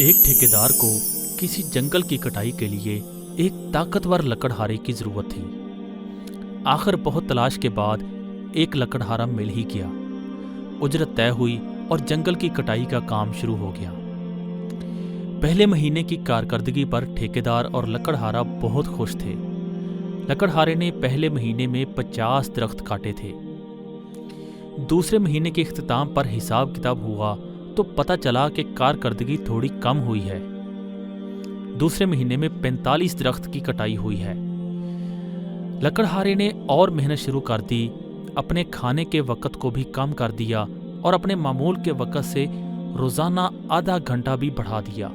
एक ठेकेदार को किसी जंगल की कटाई के लिए एक ताकतवर लकड़हारे की ज़रूरत थी। आखिर बहुत तलाश के बाद एक लकड़हारा मिल ही गया। उजरत तय हुई और जंगल की कटाई का काम शुरू हो गया। पहले महीने की कारकर्दगी पर ठेकेदार और लकड़हारा बहुत खुश थे। लकड़हारे ने पहले महीने में 50 दरख्त काटे थे। दूसरे महीने के इख्तिताम पर हिसाब किताब हुआ तो पता चला कि कारकर्दगी थोड़ी कम हुई है। दूसरे महीने में 45 दरख्त की कटाई हुई है। लकड़हारे ने और मेहनत शुरू कर दी, अपने खाने के वक़्त को भी कम कर दिया और अपने मामूल के वक़्त से रोज़ाना आधा घंटा भी बढ़ा दिया।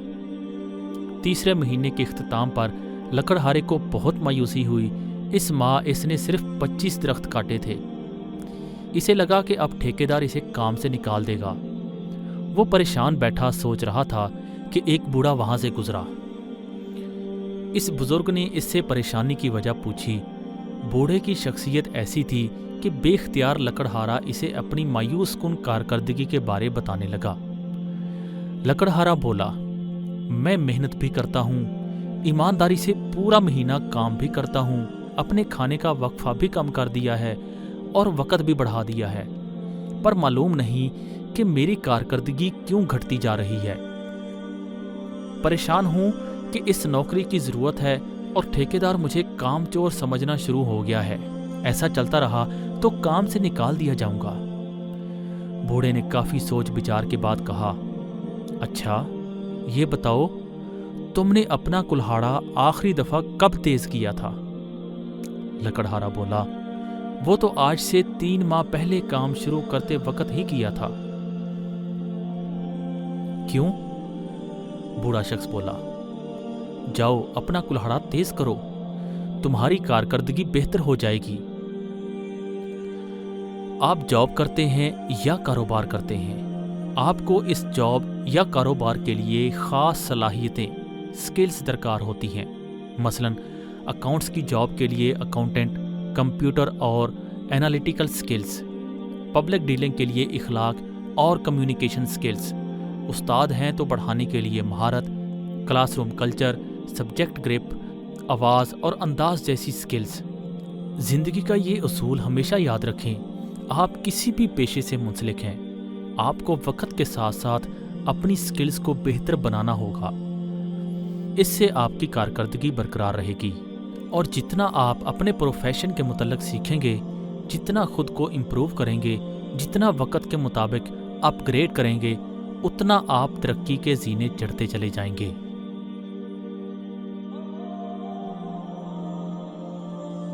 तीसरे महीने के इख्तिताम पर लकड़हारे को बहुत मायूसी हुई। इस माह इसने सिर्फ 25 दरख्त काटे थे। इसे लगा कि अब ठेकेदार इसे काम से निकाल देगा। वो परेशान बैठा सोच रहा था कि एक बूढ़ा वहां से गुजरा। इस बुजुर्ग ने इससे परेशानी की वजह पूछी। बूढ़े की शख्सियत ऐसी थी कि बेख्तियार लकड़हारा इसे अपनी मायूस कुन कारकर्दगी के बारे बताने लगा। लकड़हारा बोला, मैं मेहनत भी करता हूँ, ईमानदारी से पूरा महीना काम भी करता हूँ, अपने खाने का वक्फा भी कम कर दिया है और वक़्त भी बढ़ा दिया है, पर मालूम नहीं कि मेरी कारकर्दगी क्यों घटती जा रही है। परेशान हूँ कि इस नौकरी की ज़रूरत है और ठेकेदार मुझे कामचोर समझना शुरू हो गया है। ऐसा चलता रहा तो काम से निकाल दिया जाऊंगा। बूढ़े ने काफ़ी सोच विचार के बाद कहा, अच्छा ये बताओ, तुमने अपना कुल्हाड़ा आखिरी दफ़ा कब तेज़ किया था? लकड़हारा बोला, वो तो आज से 3 माह पहले काम शुरू करते वक्त ही किया था। क्यों? बूढ़ा शख्स बोला, जाओ अपना कुल्हाड़ा तेज करो, तुम्हारी कारकर्दगी बेहतर हो जाएगी। आप जॉब करते हैं या कारोबार करते हैं? आपको इस जॉब या कारोबार के लिए ख़ास सलाहियतें, स्किल्स दरकार होती हैं। मसलन अकाउंट्स की जॉब के लिए अकाउंटेंट, कंप्यूटर और एनालिटिकल स्किल्स, पब्लिक डीलिंग के लिए इखलाक और कम्युनिकेशन स्किल्स, उस्ताद हैं तो पढ़ाने के लिए महारत, क्लासरूम कल्चर, सब्जेक्ट ग्रिप, आवाज़ और अंदाज जैसी स्किल्स। ज़िंदगी का ये उसूल हमेशा याद रखें। आप किसी भी पेशे से मुंसलिक हैं, आपको वक्त के साथ साथ अपनी स्किल्स को बेहतर बनाना होगा। इससे आपकी कारकर्दगी बरकरार रहेगी और जितना आप अपने प्रोफेशन के मुतल्लिक सीखेंगे, जितना खुद को इम्प्रूव करेंगे, जितना वक्त के मुताबिक अपग्रेड करेंगे, उतना आप तरक्की के ज़ीने चढ़ते चले जाएंगे।